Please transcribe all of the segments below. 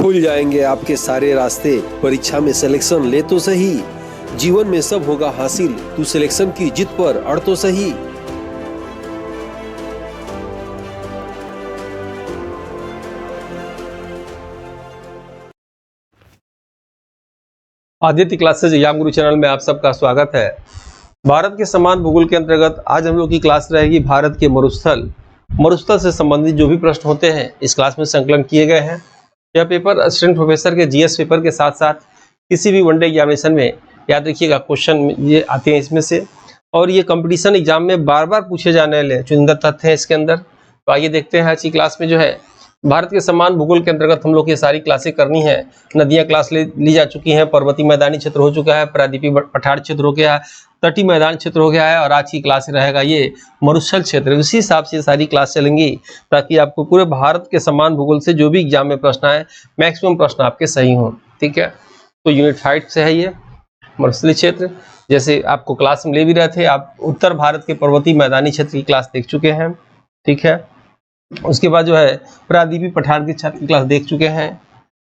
खुल जाएंगे आपके सारे रास्ते। परीक्षा में सिलेक्शन ले तो सही, जीवन में सब होगा हासिल। तू सिलेक्शन की जिद पर अड़ तो सही। आदित्य क्लासेज एग्जाम गुरु चैनल में आप सबका स्वागत है। भारत के समान भूगोल के अंतर्गत आज हम लोग की क्लास रहेगी भारत के मरुस्थल से संबंधित जो भी प्रश्न होते हैं इस क्लास में संकलन किए गए हैं। यह पेपर असिस्टेंट प्रोफेसर के जीएस पेपर के साथ साथ किसी भी वनडे एग्जामिनेशन में याद रखिएगा क्वेश्चन ये आते हैं इसमें से, और ये कंपटीशन एग्जाम में बार बार पूछे जाने वाले चुनिंदा तथ्य हैं इसके अंदर। तो आइए देखते हैं आज की क्लास में जो है भारत के समान भूगोल के अंतर्गत हम लोग ये सारी क्लासें करनी है। नदियां क्लास ली जा चुकी हैं, पर्वतीय मैदानी क्षेत्र हो चुका है, प्रायद्वीपीय पठार क्षेत्र हो गया है, तटीय मैदान क्षेत्र हो गया है, और आज की क्लास रहेगा ये मरुस्थल क्षेत्र। इसी हिसाब से सारी क्लास चलेंगी ताकि आपको पूरे भारत के समान भूगोल से जो भी एग्जाम में प्रश्न आए मैक्सिमम प्रश्न आपके सही हों। ठीक है, तो यूनिट 5 से है ये मरुस्थलीय क्षेत्र। जैसे आपको क्लास में ले भी रहे थे, आप उत्तर भारत के पर्वतीय मैदानी क्षेत्र की क्लास देख चुके हैं। ठीक है, उसके बाद जो है प्रायद्वीपीय पठार की क्षेत्र की क्लास देख चुके हैं,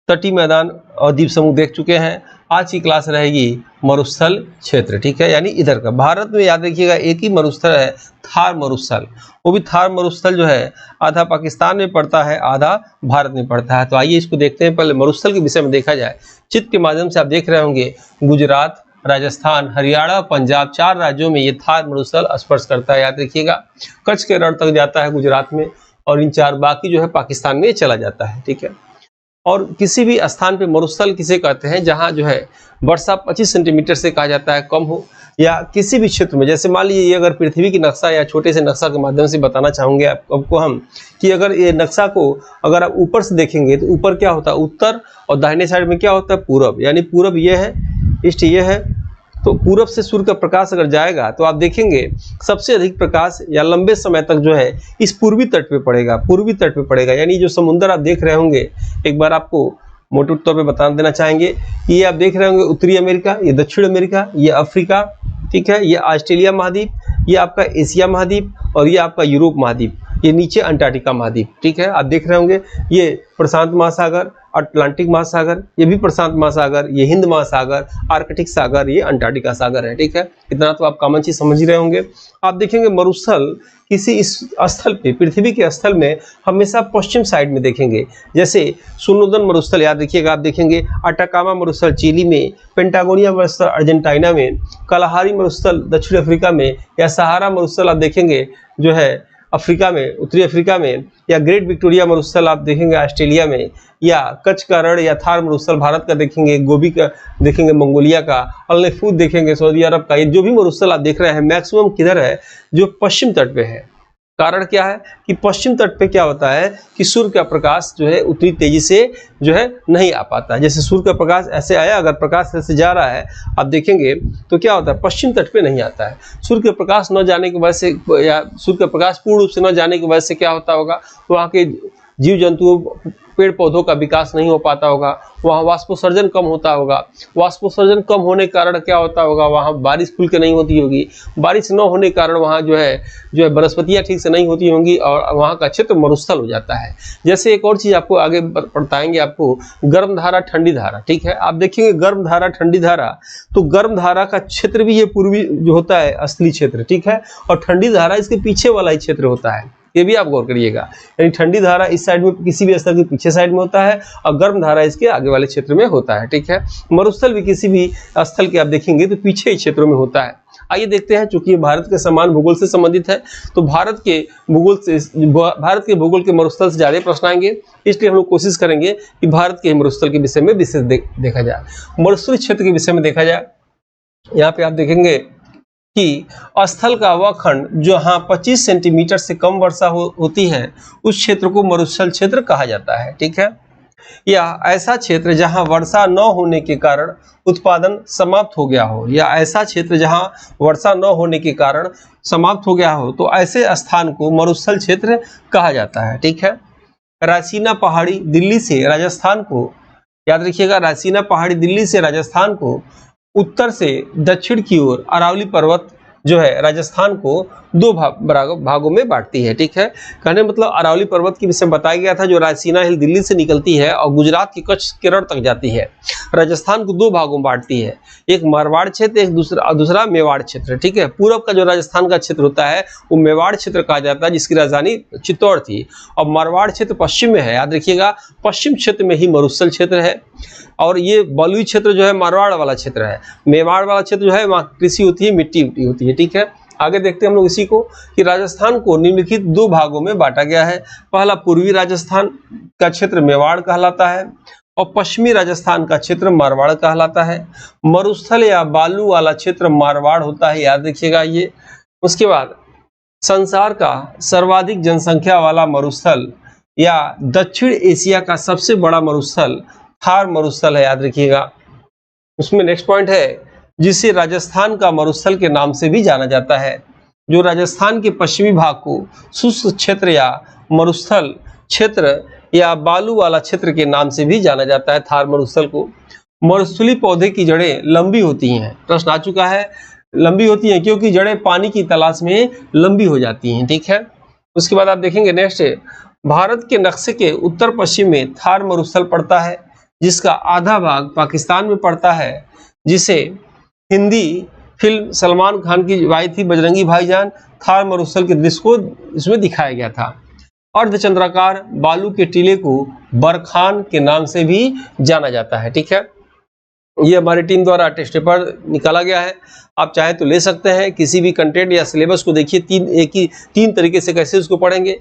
तटीय मैदान और द्वीप समूह देख चुके हैं। आज की क्लास रहेगी मरुस्थल क्षेत्र। ठीक है, यानी इधर का भारत में याद रखिएगा एक ही मरुस्थल है, थार मरुस्थल। वो भी थार मरुस्थल जो है आधा पाकिस्तान में पड़ता है, आधा भारत में पड़ता है। तो आइए इसको देखते हैं। पहले मरुस्थल के विषय में देखा जाए। चित्र के माध्यम से आप देख रहे होंगे गुजरात, राजस्थान, हरियाणा, पंजाब 4 राज्यों में ये थार मरुस्थल स्पर्श करता है। याद रखिएगा कच्छ के रण तक जाता है गुजरात में, और इन 4 बाकी जो है पाकिस्तान में चला जाता है। ठीक है, और किसी भी स्थान पे मरुस्थल किसे कहते हैं जहां जो है वर्षा 25 सेंटीमीटर से कहा जाता है कम हो, या किसी भी क्षेत्र में, जैसे मान लीजिए अगर पृथ्वी की नक्शा या छोटे से नक्शा के माध्यम से बताना चाहूंगे आपको हम कि अगर ये नक्शा को अगर आप ऊपर से देखेंगे तो ऊपर क्या होता है उत्तर, और दाहिने साइड में क्या होता है पूरब। यानी पूरब ये है, ईस्ट ये है। तो पूरब से सूर्य का प्रकाश अगर जाएगा तो आप देखेंगे सबसे अधिक प्रकाश या लंबे समय तक जो है इस पूर्वी तट पे पड़ेगा, पूर्वी तट पे पड़ेगा। यानी जो समुद्र आप देख रहे होंगे, एक बार आपको मोटे तौर पे बता देना चाहेंगे कि ये आप देख रहे होंगे उत्तरी अमेरिका, ये दक्षिण अमेरिका, ये अफ्रीका, ठीक है, ये ऑस्ट्रेलिया महाद्वीप, ये आपका एशिया महाद्वीप, और ये आपका यूरोप महाद्वीप, ये नीचे अंटार्कटिका महाद्वीप। ठीक है, आप देख रहे होंगे ये प्रशांत महासागर, अटलांटिक महासागर, ये भी प्रशांत महासागर, ये हिंद महासागर, आर्कटिक सागर, ये अंटार्कटिका सागर है। ठीक है, इतना तो आप कॉमन चीज समझ ही रहे होंगे। आप देखेंगे मरुस्थल किसी इस स्थल पे, पृथ्वी के स्थल में हमेशा पश्चिम साइड में देखेंगे। जैसे सुनोदन मरुस्थल याद रखिएगा आप देखेंगे, अटाकामा मरुस्थल चिली में, पेंटागोनिया मरुस्थल अर्जेंटीना में, कलाहारी मरुस्थल दक्षिण अफ्रीका में, या सहारा मरुस्थल आप देखेंगे जो है अफ्रीका में, उत्तरी अफ्रीका में, या ग्रेट विक्टोरिया मरुस्थल आप देखेंगे ऑस्ट्रेलिया में, या कच्छ का रण या थार मरुस्थल भारत का देखेंगे, गोबी का देखेंगे मंगोलिया का, अल-नफूद देखेंगे सऊदी अरब का। ये जो भी मरुस्थल आप देख रहे हैं मैक्सिमम किधर है, जो पश्चिम तट पे है। कारण क्या है कि पश्चिम तट पे क्या होता है कि सूर्य का प्रकाश जो है उतनी तेजी से जो है नहीं आ पाता है। जैसे सूर्य का प्रकाश ऐसे आया, अगर प्रकाश ऐसे जा रहा है आप देखेंगे तो क्या होता है पश्चिम तट पे नहीं आता है। सूर्य के प्रकाश न जाने की वजह से, या सूर्य का प्रकाश पूर्ण रूप से न जाने की वजह से क्या होता होगा, वहाँ के जीव जंतुओं पेड़ पौधों का विकास नहीं हो पाता होगा, वहाँ वाष्पोत्सर्जन कम होता होगा। वाष्पोत्सर्जन कम होने के कारण क्या होता होगा, वहाँ बारिश खुल के नहीं होती होगी। बारिश न होने के कारण वहाँ जो है वनस्पतियाँ ठीक से नहीं होती होंगी, और वहाँ का क्षेत्र मरुस्थल हो जाता है। जैसे एक और चीज़ आपको आगे बताएंगे, आपको गर्म धारा ठंडी धारा। ठीक है, आप देखेंगे गर्म धारा ठंडी धारा, तो गर्म धारा का क्षेत्र भी ये पूर्वी जो होता है स्थलीय क्षेत्र। ठीक है, और ठंडी धारा इसके पीछे वाला ही क्षेत्र होता है, ये भी आप गौर करिएगा। यानी ठंडी धारा इस साइड में किसी भी स्थल के पीछे साइड में होता है, और गर्म धारा इसके आगे वाले क्षेत्र में होता है। ठीक है, मरुस्थल भी किसी भी स्थल के आप देखेंगे तो पीछे ही क्षेत्रों में होता है। आइए देखते हैं, चूंकि भारत के समान भूगोल से संबंधित है तो भारत के भूगोल के मरुस्थल से ज्यादा प्रश्न आएंगे, इसलिए हम लोग कोशिश करेंगे कि भारत के मरुस्थल के विषय में विशेष देखा जाए। मरुस्थलीय क्षेत्र के विषय में देखा जाए, यहाँ पे आप देखेंगे कि स्थल का वह खंड जहाँ 25 सेंटीमीटर से कम वर्षा होती है उस क्षेत्र को मरुस्थल क्षेत्र कहा जाता है। ठीक है, या ऐसा क्षेत्र जहां वर्षा न होने के कारण उत्पादन समाप्त हो गया हो, या ऐसा क्षेत्र जहां वर्षा न होने के कारण समाप्त हो गया हो, तो ऐसे स्थान को मरुस्थल क्षेत्र कहा जाता है। ठीक है, रासीना पहाड़ी दिल्ली से राजस्थान को, याद रखिएगा रासीना पहाड़ी दिल्ली से राजस्थान को उत्तर से दक्षिण की ओर अरावली पर्वत जो है राजस्थान को दो भागों में बांटती है। ठीक है, कहने मतलब अरावली पर्वत के विषय में बताया गया था, जो रायसीना हिल दिल्ली से निकलती है और गुजरात की कच्छ केरल तक जाती है। राजस्थान को दो भागों में बांटती है, एक मारवाड़ क्षेत्र, एक दूसरा मेवाड़ क्षेत्र। ठीक है, पूरब का जो राजस्थान का क्षेत्र होता है वो मेवाड़ क्षेत्र कहा जाता है, जिसकी राजधानी चित्तौड़ थी। और मारवाड़ क्षेत्र पश्चिम में है, याद रखिएगा, पश्चिम क्षेत्र में ही मरुस्थल क्षेत्र है। और ये बलुई क्षेत्र जो है मारवाड़ वाला क्षेत्र है। मेवाड़ वाला क्षेत्र जो है वहाँ कृषि होती है, मिट्टी होती है। ठीक है, आगे देखते हैं हम लोग इसी को कि राजस्थान को निम्नलिखित दो भागों में बांटा गया है। पहला, पूर्वी राजस्थान का क्षेत्र मेवाड़ कहलाता है और पश्चिमी राजस्थान का क्षेत्र मारवाड़ कहलाता है। मरुस्थल या बालू वाला क्षेत्र मारवाड़ होता है, याद रखिएगा ये। उसके बाद संसार का सर्वाधिक जनसंख्या वाला मरुस्थल या दक्षिण एशिया का सबसे बड़ा मरुस्थल थार मरुस्थल है, याद रखिएगा। उसमें नेक्स्ट पॉइंट है, जिसे राजस्थान का मरुस्थल के नाम से भी जाना जाता है। जो राजस्थान के पश्चिमी भाग को शुष्क क्षेत्र या मरुस्थल क्षेत्र या बालू वाला क्षेत्र के नाम से भी जाना जाता है, थार मरुस्थल को। मरुस्थलीय पौधे की जड़ें लंबी होती हैं, प्रश्न आ चुका है, लंबी होती हैं क्योंकि जड़ें पानी की तलाश में लंबी हो जाती हैं। ठीक है, उसके बाद आप देखेंगे नेक्स्ट, भारत के नक्शे के उत्तर पश्चिम में थार मरुस्थल पड़ता है, जिसका आधा भाग पाकिस्तान में पड़ता है, जिसे हिंदी फिल्म सलमान खान की आई थी बजरंगी भाईजान, थार मरुस्थल के दृश्य को इसमें दिखाया गया था। अर्धचंद्राकार बालू के टीले को बरखान के नाम से भी जाना जाता है। ठीक है, ये हमारी टीम द्वारा टेस्ट पेपर निकाला गया है, आप चाहे तो ले सकते हैं। किसी भी कंटेंट या सिलेबस को देखिए, तीन तरीके से कैसे उसको पढ़ेंगे।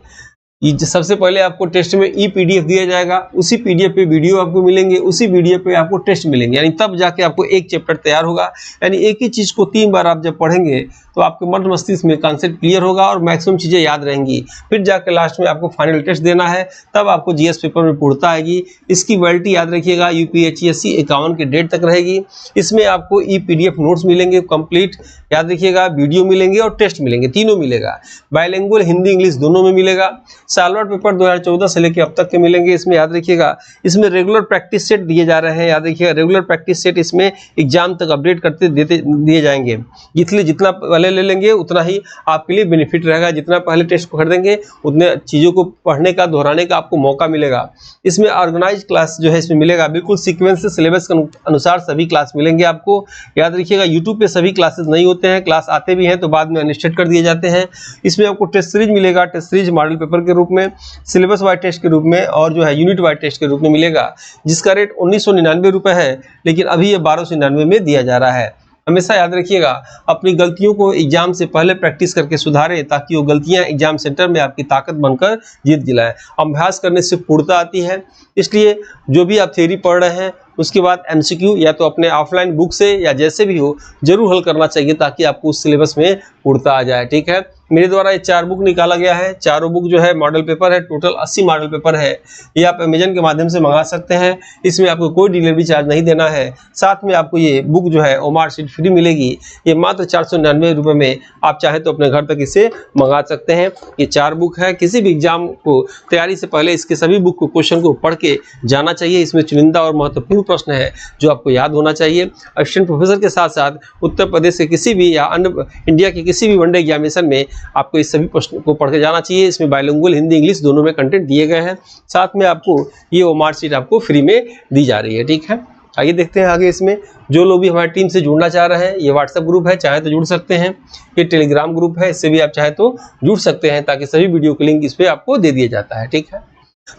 सबसे पहले आपको टेस्ट में PDF दिया जाएगा, उसी PDF पे वीडियो आपको मिलेंगे, उसी वीडियो पे आपको टेस्ट मिलेंगे, यानी तब जाके आपको एक चैप्टर तैयार होगा। यानी एक ही चीज को 3 बार आप जब पढ़ेंगे तो आपके मन मस्तिष्क में कॉन्सेप्ट क्लियर होगा और मैक्सिमम चीजें याद रहेंगी। फिर जाके लास्ट में आपको फाइनल टेस्ट देना है, तब आपको GS पेपर में पूर्णता आएगी। इसकी वैलिडिटी याद रखिएगा UPSC 51 के डेट तक रहेगी। इसमें आपको PDF नोट्स मिलेंगे कंप्लीट, याद रखिएगा, वीडियो मिलेंगे और टेस्ट मिलेंगे, तीनों मिलेगा। बाइलिंगुअल हिंदी इंग्लिश दोनों में मिलेगा। सालवार पेपर 2014 से लेकर अब तक के मिलेंगे। इसमें याद रखिएगा, इसमें रेगुलर प्रैक्टिस सेट दिए जा रहे हैं, याद रखिएगा, रेगुलर प्रैक्टिस सेट इसमें एग्जाम तक अपडेट करते दिए जाएंगे। इसलिए जितना पहले ले लेंगे उतना ही आपके लिए बेनिफिट रहेगा। जितना पहले टेस्ट को खरीदेंगे उतने चीज़ों को पढ़ने का, दोहराने का आपको मौका मिलेगा। इसमें ऑर्गेनाइज क्लास जो है इसमें मिलेगा, बिल्कुल सीक्वेंस से सिलेबस के अनुसार सभी क्लास मिलेंगे आपको। याद रखिएगा, यूट्यूब पे सभी क्लासेस नहीं होते हैं, क्लास आते भी हैं तो बाद में अनस्टेट कर दिए जाते हैं। इसमें आपको टेस्ट सीरीज मिलेगा, टेस्ट सीरीज मॉडल पेपर के रूप में, सिलेबस वाइज टेस्ट के रूप में और जो है यूनिट वाइज टेस्ट के रूप में मिलेगा, जिसका रेट 1999 रुपये है, लेकिन अभी ये 1299 में दिया जा रहा है। हमेशा याद रखिएगा, अपनी गलतियों को एग्जाम से पहले प्रैक्टिस करके सुधारें, ताकि वो गलतियां एग्जाम सेंटर में आपकी ताकत बनकर जीत दिलाएं। अभ्यास करने से पूर्णता आती है, इसलिए जो भी आप थ्योरी पढ़ रहे हैं उसके बाद MCQ या तो अपने ऑफलाइन बुक से या जैसे भी हो जरूर हल करना चाहिए, ताकि आपको उस सिलेबस में पूर्णता आ जाए। ठीक है, मेरे द्वारा ये 4 बुक निकाला गया है। चारों बुक जो है मॉडल पेपर है, टोटल 80 मॉडल पेपर है। ये आप अमेजन के माध्यम से मंगा सकते हैं, इसमें आपको कोई डिलीवरी चार्ज नहीं देना है। साथ में आपको ये बुक जो है ओमार शीट फ्री मिलेगी, ये मात्र 499 रुपये में आप चाहे तो अपने घर तक इसे मंगा सकते हैं। ये 4 बुक है, किसी भी एग्जाम को तैयारी से पहले इसके सभी बुक को, क्वेश्चन को पढ़ के जाना चाहिए। इसमें चुनिंदा और महत्वपूर्ण प्रश्न है जो आपको याद होना चाहिए। असिस्टेंट प्रोफेसर के साथ साथ उत्तर प्रदेश के किसी भी या अन्य इंडिया के किसी भी वनडे एग्जामिनेशन में आपको इस सभी प्रश्न को पढ़ के जाना चाहिए। इसमें बाइलिंगुअल हिंदी इंग्लिश दोनों में कंटेंट दिए गए हैं। साथ में आपको ये ओमार शीट आपको फ्री में दी जा रही है। ठीक है, आइए देखते हैं आगे। इसमें जो लोग भी हमारी टीम से जुड़ना चाह रहे हैं, ये व्हाट्सएप ग्रुप है, चाहे तो जुड़ सकते हैं। ये टेलीग्राम ग्रुप है, इससे भी आप चाहे तो जुड़ सकते हैं, ताकि सभी वीडियो के लिंक इस पर आपको दे दिया जाता है। ठीक है,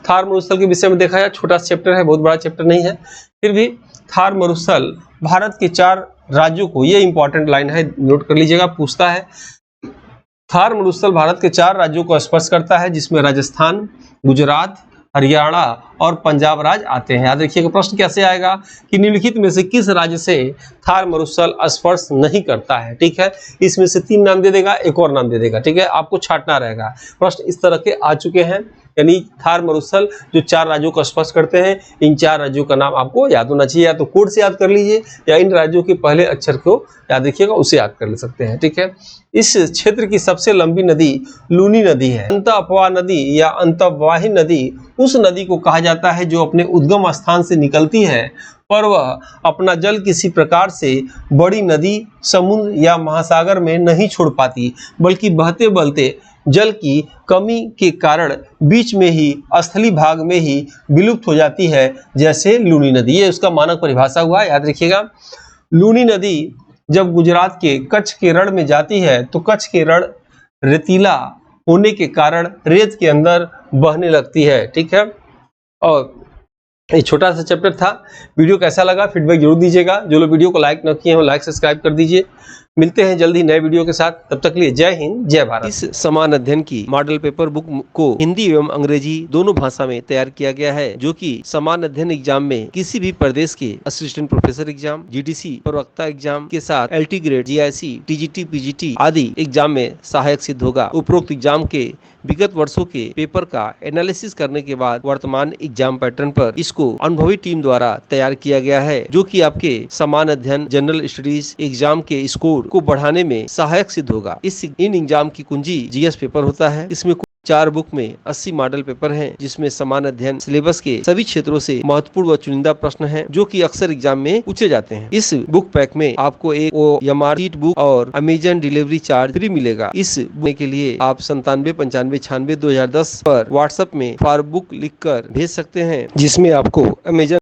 थार मरुस्थल के विषय में देखा जाए, छोटा चैप्टर है, बहुत बड़ा चैप्टर नहीं है, फिर भी थार मरुस्थल भारत के 4 राज्यों को, ये इंपॉर्टेंट लाइन है, नोट कर लीजिएगा, पूछता है। थार मरुस्थल भारत के 4 राज्यों को स्पर्श करता है, जिसमें राजस्थान, गुजरात, हरियाणा और पंजाब राज्य आते हैं। याद रखिएगा, प्रश्न कैसे आएगा कि निम्नलिखित में से किस राज्य से थार मरुस्थल स्पर्श नहीं करता है। ठीक है, इसमें से 3 नाम दे देगा, एक और नाम दे देगा। ठीक है, आपको छांटना रहेगा। प्रश्न इस तरह के आ चुके हैं, यानी थार मरुस्थल जो 4 राज्यों को स्पर्श करते हैं, इन 4 राज्यों का नाम आपको याद होना चाहिए। या तो कोड से याद कर लीजिए या इन राज्यों के पहले अक्षर को याद रखिएगा, उसे याद कर ले सकते हैं। ठीक है, इस क्षेत्र की सबसे लंबी नदी लूनी नदी है। अंतःअपवाह नदी या अंतःवाही नदी उस नदी को कहा जाता है जो अपने उद्गम स्थान से निकलती है पर वह अपना जल किसी प्रकार से बड़ी नदी, समुद्र या महासागर में नहीं छोड़ पाती, बल्कि बहते बहते जल की कमी के कारण बीच में ही स्थलीय भाग में ही विलुप्त हो जाती है, जैसे लूनी नदी। ये उसका मानक परिभाषा हुआ, याद रखिएगा। लूनी नदी जब गुजरात के कच्छ के रण में जाती है तो कच्छ के रण रेतीला होने के कारण रेत के अंदर बहने लगती है। ठीक है, और ये छोटा सा चैप्टर था। वीडियो कैसा लगा फीडबैक जरूर दीजिएगा। जो लोग वीडियो को लाइक न किए हो लाइक सब्सक्राइब कर दीजिए। मिलते हैं जल्दी नए वीडियो के साथ, तब तक के लिए जय हिंद जय भारत। इस समान अध्ययन की मॉडल पेपर बुक को हिंदी एवं अंग्रेजी दोनों भाषा में तैयार किया गया है, जो कि समान अध्ययन एग्जाम में किसी भी प्रदेश के असिस्टेंट प्रोफेसर एग्जाम, जीडीसी प्रवक्ता एग्जाम के साथ LT grade, GIC, TGT, PGT आदि एग्जाम में सहायक सिद्ध होगा। उपरोक्त एग्जाम के विगत वर्षों के पेपर का एनालिसिस करने के बाद वर्तमान एग्जाम पैटर्न पर इसको अनुभवी टीम द्वारा तैयार किया गया है, जो कि आपके समान अध्ययन जनरल स्टडीज एग्जाम के स्कोर को बढ़ाने में सहायक सिद्ध होगा। इन एग्जाम की कुंजी जीएस पेपर होता है। इसमें 4 बुक में 80 मॉडल पेपर हैं, जिसमें समान अध्ययन सिलेबस के सभी क्षेत्रों से महत्वपूर्ण व चुनिंदा प्रश्न हैं, जो कि अक्सर एग्जाम में पूछे जाते हैं। इस बुक पैक में आपको एक OMR शीट बुक और अमेजन डिलीवरी चार्ज फ्री मिलेगा। इस बुक के लिए आप 9795962010 पर व्हाट्सएप में फॉर बुक लिखकर भेज सकते हैं, जिसमें आपको अमेजन